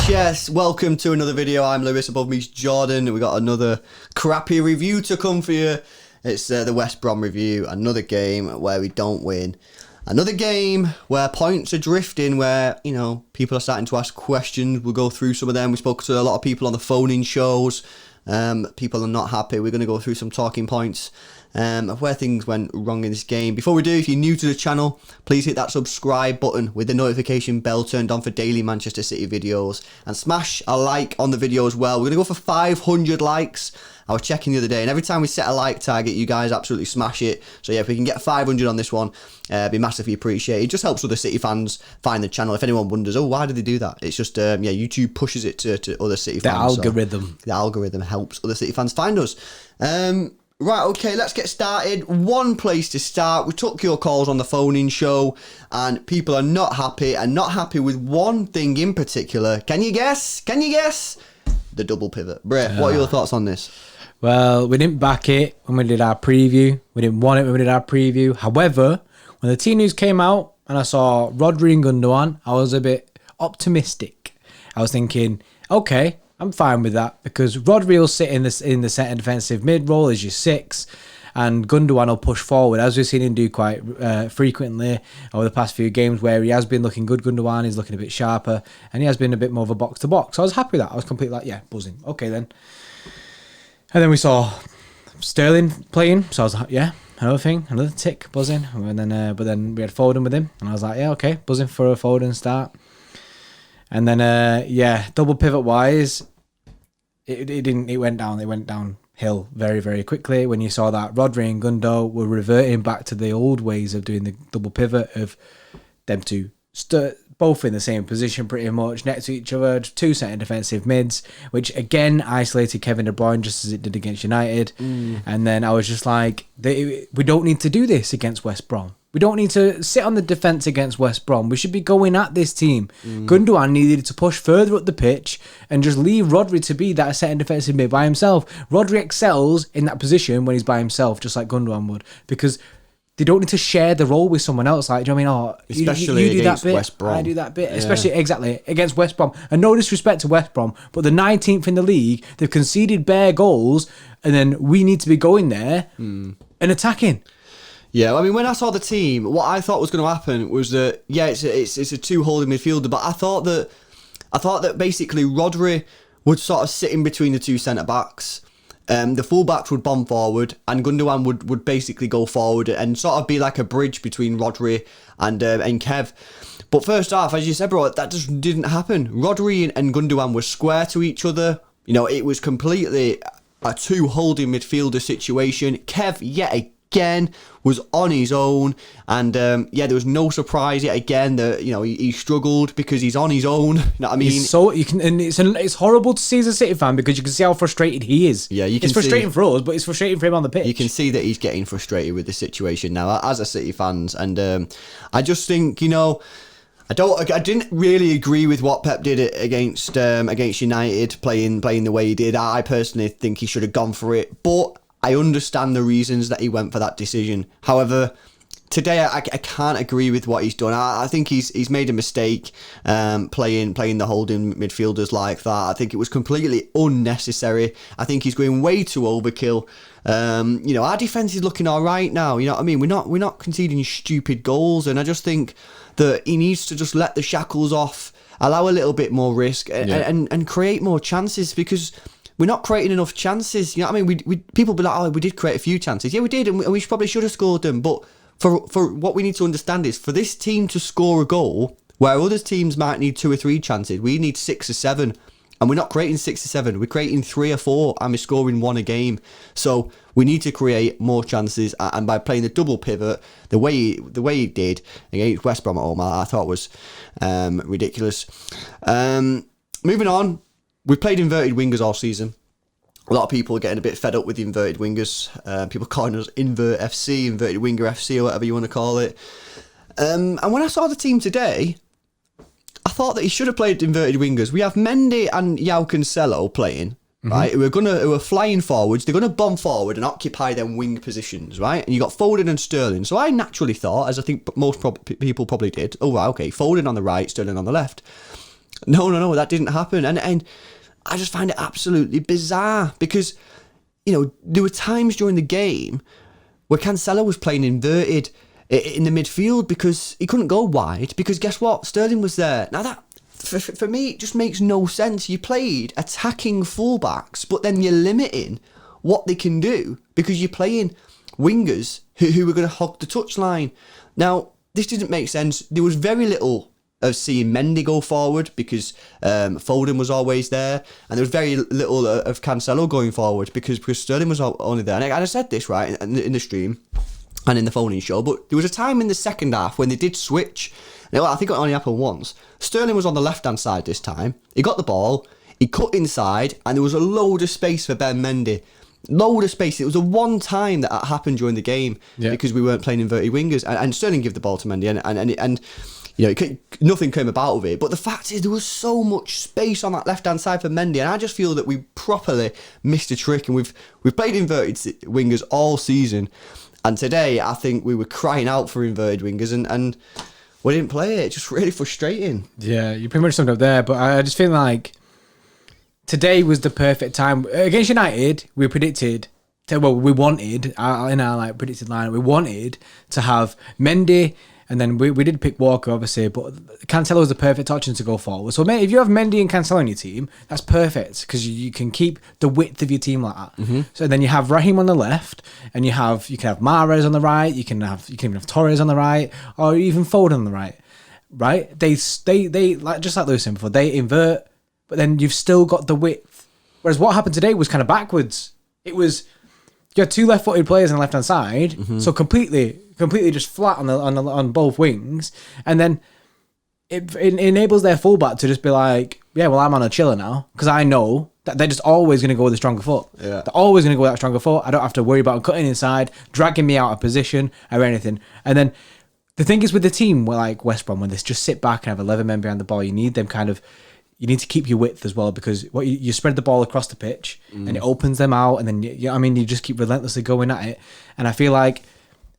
Yes, welcome to another video. I'm Lewis, above me's Jordan. We got another crappy review to come for you. It's the West Brom review, another game where we don't win. Another game where points are drifting, where, you know, people are starting to ask questions. We'll go through some of them. We spoke to a lot of people on the phone-in shows. People are not happy. We're going to go through some talking points of where things went wrong in this game. Before we do, if you're new to the channel, please hit that subscribe button with the notification bell turned on for daily Manchester City videos, and smash a like on the video as well. We're going to go for 500 likes. I was checking the other day, and every time we set a like target, you guys absolutely smash it. So yeah, if we can get 500 on this one, it'd be massively appreciated. It just helps other City fans find the channel. If anyone wonders, oh, why did they do that? It's just, yeah, YouTube pushes it to other City fans. The algorithm. So the algorithm helps other City fans find us. Right, okay, let's get started. One place to start. We took your calls on the phone-in show, and people are not happy, and not happy with one thing in particular. Can you guess? Can you guess? The double pivot. Brett, what are your thoughts on this? Well, we didn't back it when we did our preview. We didn't want it when we did our preview. However, when the team news came out and I saw Rodri and Gundogan, I was a bit optimistic. I was thinking, okay, I'm fine with that, because Rodri will sit in the centre defensive mid role as your 6, and Gundogan will push forward, as we've seen him do quite frequently over the past few games, where he has been looking good. Gundogan is looking a bit sharper, and he has been a bit more of a box-to-box. So I was happy with that. I was completely like, yeah, buzzing. Okay, then. And then we saw Sterling playing, so I was like, yeah, another tick, buzzing. And then, but then we had Foden with him, and I was like, yeah, okay, buzzing for a Foden start. And then, yeah, double pivot wise, it went downhill very, very quickly when you saw that Rodri and Gundo were reverting back to the old ways of doing the double pivot, of them two both in the same position pretty much next to each other, 2 centre defensive mids, which again isolated Kevin De Bruyne just as it did against United. And then I was just like, we don't need to do this against West Brom. We don't need to sit on the defence against West Brom. We should be going at this team. Gundogan needed to push further up the pitch and just leave Rodri to be that centre defensive mid by himself. Rodri excels in that position when he's by himself, just like Gundogan would, because they don't need to share the role with someone else. Like, do you know what I mean? Oh, especially you do against that bit, West Brom. I do that bit. Yeah. Especially, exactly, against West Brom. And no disrespect to West Brom, but the 19th in the league, they've conceded bare goals, and then we need to be going there and attacking. Yeah, I mean, when I saw the team, what I thought was going to happen was that, yeah, it's a 2 holding midfielder, but I thought that basically Rodri would sort of sit in between the 2 centre backs. The full-backs would bomb forward, and Gundogan would basically go forward and sort of be like a bridge between Rodri and Kev. But first off, as you said, bro, that just didn't happen. Rodri and Gundogan were square to each other. You know, it was completely a 2 holding midfielder situation. Kev, yet again, was on his own, and yeah, there was no surprise yet again that, you know, he struggled because he's on his own. You know what I mean? So you can, and it's horrible to see as a City fan, because you can see how frustrated he is. Yeah, you can. It's frustrating for us, but it's frustrating for him on the pitch. You can see that he's getting frustrated with the situation now as a City fans, and I just think, you know, I didn't really agree with what Pep did against United, playing the way he did. I personally think he should have gone for it, but I understand the reasons that he went for that decision. However, today I can't agree with what he's done. I think he's made a mistake playing the holding midfielders like that. I think it was completely unnecessary. I think he's going way too overkill. You know, our defence is looking all right now. You know what I mean? We're not conceding stupid goals, and I just think that he needs to just let the shackles off, allow a little bit more risk, and create more chances, because we're not creating enough chances. You know what I mean? We people be like, oh, we did create a few chances. Yeah, we did, and we probably should have scored them. But for what we need to understand is, for this team to score a goal, where other teams might need 2 or 3 chances, we need 6 or 7. And we're not creating 6 or 7. We're creating 3 or 4, and we're scoring 1 a game. So we need to create more chances. And by playing the double pivot, the way he did against West Brom at home, I thought was ridiculous. Moving on. We've played inverted wingers all season. A lot of people are getting a bit fed up with the inverted wingers. People calling us Invert FC, Inverted Winger FC, or whatever you want to call it. And when I saw the team today, I thought that he should have played inverted wingers. We have Mendy and João Cancelo playing. right? Who are flying forwards. They're gonna bomb forward and occupy them wing positions, right? And you got Foden and Sterling. So I naturally thought, as I think most people probably did, oh right, okay, Foden on the right, Sterling on the left. No, that didn't happen, and I just find it absolutely bizarre because, you know, there were times during the game where Cancelo was playing inverted in the midfield because he couldn't go wide because guess what? Sterling was there. Now that, for me, it just makes no sense. You played attacking fullbacks, but then you're limiting what they can do because you're playing wingers who are going to hog the touchline. Now, this didn't make sense. There was very little of seeing Mendy go forward because Foden was always there, and there was very little of Cancelo going forward because Sterling was only there. And I said this, right, in the stream and in the phone-in show, but there was a time in the second half when they did switch. Now, I think it only happened once. Sterling was on the left-hand side this time. He got the ball, he cut inside, and there was a load of space for Ben Mendy. Load of space. It was a one time that happened during the game because we weren't playing inverted wingers, and Sterling gave the ball to Mendy, and you know, nothing came about of it. But the fact is, there was so much space on that left-hand side for Mendy, and I just feel that we properly missed a trick, and we've played inverted wingers all season, and today I think we were crying out for inverted wingers, and we didn't play it. It's just really frustrating. Yeah, you pretty much summed up there, but I just feel like today was the perfect time. Against United, we wanted, in our like predicted lineup, we wanted to have Mendy, and then we did pick Walker, obviously, but Cancelo was the perfect option to go forward. So if you have Mendy and Cancelo on your team, that's perfect because you can keep the width of your team like that. Mm-hmm. So then you have Raheem on the left, and you can have Mahrez on the right. You can even have Torres on the right, or even Foden on the right. Right? They like just like Lewis said before, they invert, but then you've still got the width. Whereas what happened today was kind of backwards. It was you had two left-footed players on the left-hand side, so completely just flat on both wings, and then it enables their fullback to just be like, yeah, well, I'm on a chiller now because I know that they're just always going to go with a stronger foot. Yeah. They're always going to go with that stronger foot. I don't have to worry about them cutting inside, dragging me out of position or anything. And then the thing is with the team, like West Brom, when they just sit back and have 11 men behind the ball, you need them you need to keep your width as well because you spread the ball across the pitch and it opens them out, and then you just keep relentlessly going at it. And I feel like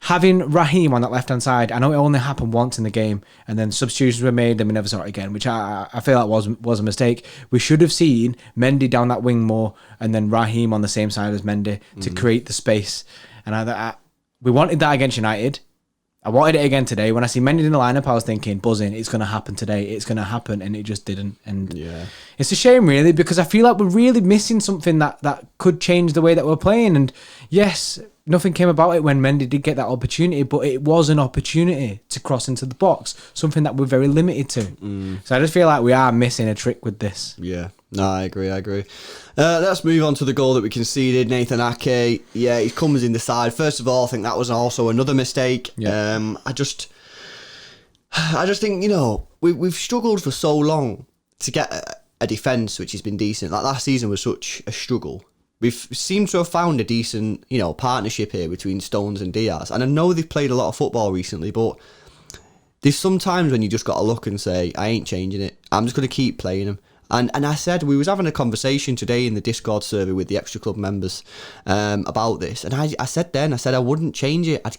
having Raheem on that left hand side, I know it only happened once in the game, and then substitutions were made and we never saw it again, which I feel like was a mistake. We should have seen Mendy down that wing more, and then Raheem on the same side as Mendy to create the space. And we wanted that against United. I wanted it again today. When I see Mendy in the lineup, I was thinking, buzzing, it's going to happen today. It's going to happen, and it just didn't. And it's a shame, really, because I feel like we're really missing something that could change the way that we're playing. And yes, nothing came about it when Mendy did get that opportunity, but it was an opportunity to cross into the box, something that we're very limited to. So I just feel like we are missing a trick with this. Yeah. No, I agree. Let's move on to the goal that we conceded. Nathan Ake, he comes in the side. First of all, I think that was also another mistake. Yeah. I just think, we've struggled for so long to get a defence which has been decent. Like last season was such a struggle. We've seemed to have found a decent, partnership here between Stones and Diaz. And I know they've played a lot of football recently, but there's some times when you just got to look and say, I ain't changing it. I'm just going to keep playing them. And I said, we was having a conversation today in the Discord server with the Xtra Club members about this. And I said I wouldn't change it. I'd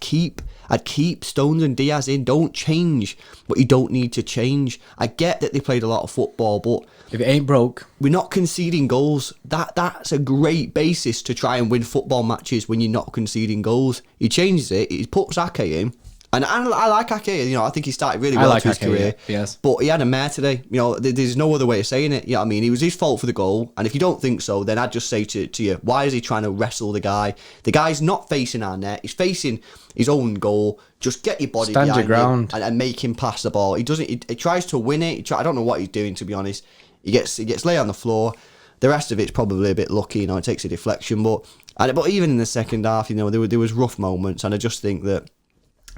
keep Stones and Diaz in. Don't change what you don't need to change. I get that they played a lot of football, but if it ain't broke, we're not conceding goals. That's a great basis to try and win football matches when you're not conceding goals. He changes it. He puts Ake in. And I like Ake, I think he started really well to his career. Yes. But he had a mare today. There's no other way of saying it. It was his fault for the goal. And if you don't think so, then I'd just say to you, why is he trying to wrestle the guy? The guy's not facing our net. He's facing his own goal. Just get your body behind him and make him pass the ball. He doesn't. He tries to win it. I don't know what he's doing, to be honest. He gets laid on the floor. The rest of it's probably a bit lucky. It takes a deflection. But even in the second half, there was rough moments. And I just think that,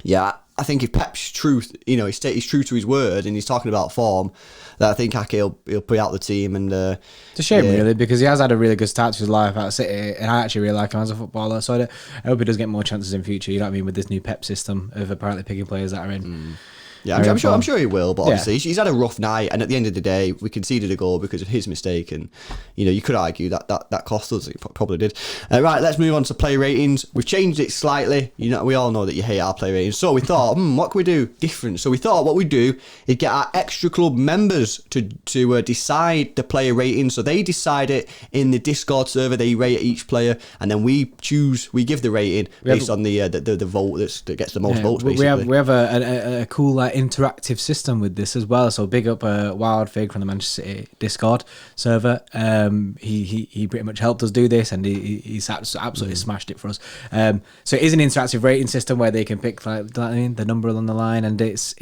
I think if Pep's truth, he's true to his word and he's talking about form, that I think Ake he'll put out the team. And it's a shame, really, because he has had a really good start to his life at City, and I actually really like him as a footballer. So I hope he does get more chances in future. You know what I mean, with this new Pep system of apparently picking players that are in. Yeah, I'm sure he will, but obviously he's had a rough night, and at the end of the day, we conceded a goal because of his mistake, and you could argue that cost us. It probably did. Right, let's move on to player ratings. We've changed it slightly. We all know that you hate our player ratings, so we thought, what can we do different? So we thought what we'd do is get our Xtra club members to decide the player rating. So they decide it in the Discord server. They rate each player, and then we give the rating based on the vote that gets the most votes. Basically, we have a cool interactive system with this as well. So big up Wild Fig from the Manchester City Discord server. He pretty much helped us do this, and he's absolutely smashed it for us. So it is an interactive rating system where they can pick the number along the line, and it's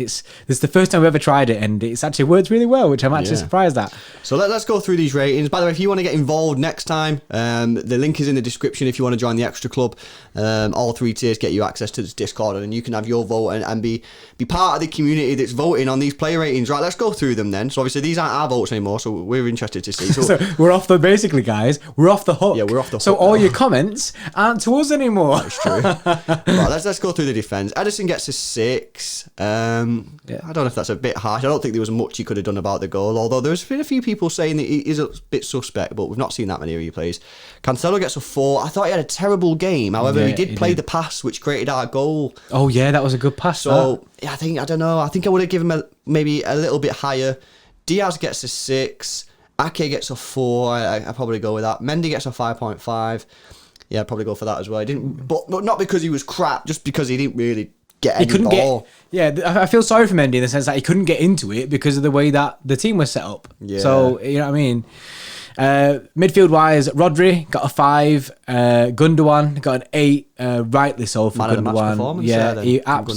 the first time we've ever tried it, and it's actually worked really well, which I'm actually surprised at. So let's go through these ratings. By the way, if you want to get involved next time, the link is in the description if you want to join the Xtra club. All 3 tiers get you access to this Discord, and you can have your vote and be part of the community that's voting on these player ratings. Right, let's go through them then. So obviously these aren't our votes anymore, so we're interested to see. So we're off basically, guys, we're off the hook. Yeah, we're off the hook. So all your comments aren't to us anymore. That's true. Right, let's go through the defence. Edison gets a 6. I don't know if that's a bit harsh. I don't think there was much he could have done about the goal, although there's been a few people saying that he is a bit suspect, but we've not seen that many replays. Cancelo gets a 4. I thought he had a terrible game. However, he did play the pass which created our goal. Oh yeah, that was a good pass. So I think I would have given him maybe a little bit higher. Diaz gets a 6. Ake gets a 4. I probably go with that. Mendy gets a 5.5. Yeah, I'd probably go for that as well. He didn't, but not because he was crap, just because he didn't really get any ball. I feel sorry for Mendy in the sense that he couldn't get into it because of the way that the team was set up. Yeah. So, you know what I mean? Midfield wise, Rodri got a 5. Gundogan got an 8. Rightly so for Man of the match Gundogan. performance.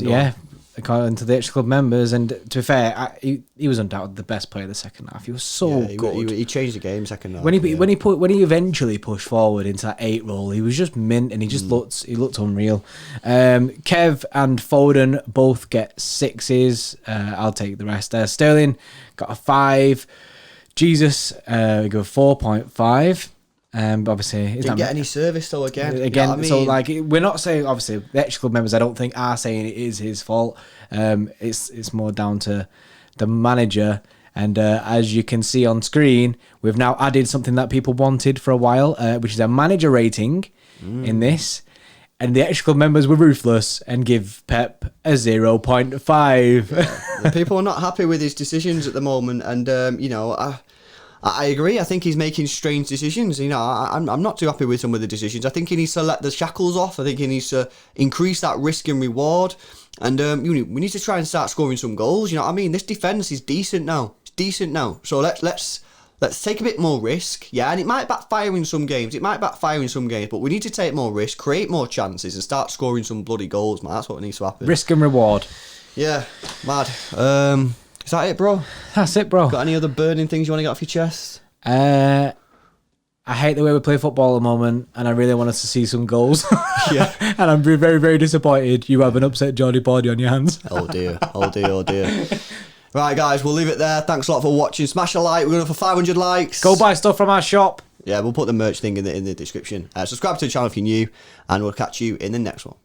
Yeah, according to the Xtra club members, and to be fair, he was undoubtedly the best player of the second half. He was so good. He changed the game second half. When he eventually pushed forward into that 8 role, he was just mint, and he just looked unreal. Kev and Foden both get 6s. I'll take the rest. Sterling got a 5. Jesus, we go 4.5. But obviously, didn't get any service though. Again, so like we're not saying, obviously the Xtra club members I don't think are saying it is his fault. It's more down to the manager, and as you can see on screen, we've now added something that people wanted for a while, which is a manager rating in this. And the Xtra club members were ruthless and give Pep a 0.5. The people are not happy with his decisions at the moment, and I agree. I think he's making strange decisions. I'm not too happy with some of the decisions. I think he needs to let the shackles off. I think he needs to increase that risk and reward. And we need to try and start scoring some goals. You know what I mean? This defence is decent now. It's decent now. So let's take a bit more risk. Yeah, and it might backfire in some games. But we need to take more risk, create more chances, and start scoring some bloody goals, man. That's what needs to happen. Risk and reward. Yeah, mad. Is that it, bro? That's it, bro. Got any other burning things you want to get off your chest? I hate the way we play football at the moment, and I really want us to see some goals. Yeah. And I'm very, very disappointed you have an upset Jordy Bardi on your hands. Oh dear. Right, guys, we'll leave it there. Thanks a lot for watching. Smash a like. We're going for 500 likes. Go buy stuff from our shop. Yeah, we'll put the merch thing in the description. Subscribe to the channel if you're new, and we'll catch you in the next one.